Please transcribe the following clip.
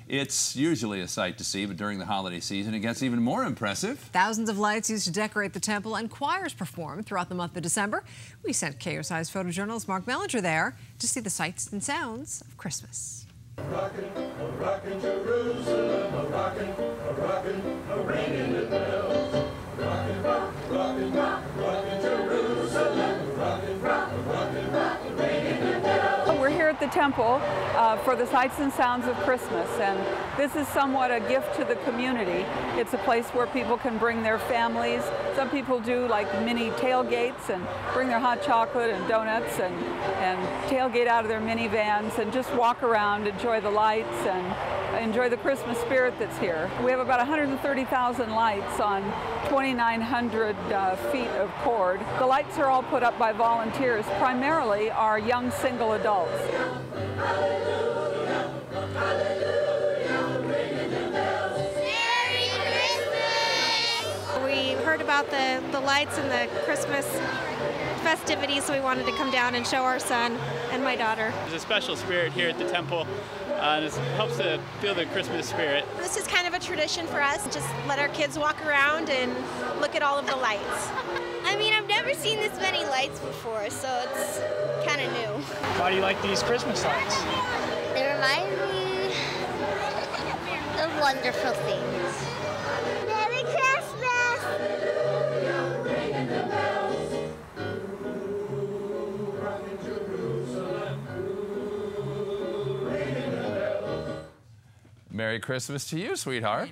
It's usually a sight to see, but during the holiday season, it gets even more impressive. Thousands of lights used to decorate the temple, and choirs perform throughout the month of December. We sent KUSI's photojournalist Mark Mellinger there to see the sights and sounds of Christmas. Rockin' Jerusalem, a ringing the bells. Rockin' Jerusalem, rockin', ringing the bells. We're here at the temple for the sights and sounds of Christmas, and this is somewhat a gift to the community. It's a place where people can bring their families. Some people do like mini tailgates and bring their hot chocolate and donuts and tailgate out of their minivans and just walk around, enjoy the lights and enjoy the Christmas spirit that's here. We have about 130,000 lights on 2,900 feet of cord. The lights are all put up by volunteers, primarily our young single adults. We heard about the lights and the Christmas festivities, so we wanted to come down and show our son and my daughter. There's a special spirit here at the temple, and it helps to feel the Christmas spirit. This is kind of a tradition for us, just let our kids walk around and look at all of the lights. I mean, I've never seen this many lights before, so it's kind of new. Why do you like these Christmas lights? They remind me of wonderful things. Merry Christmas! Merry Christmas to you, sweetheart.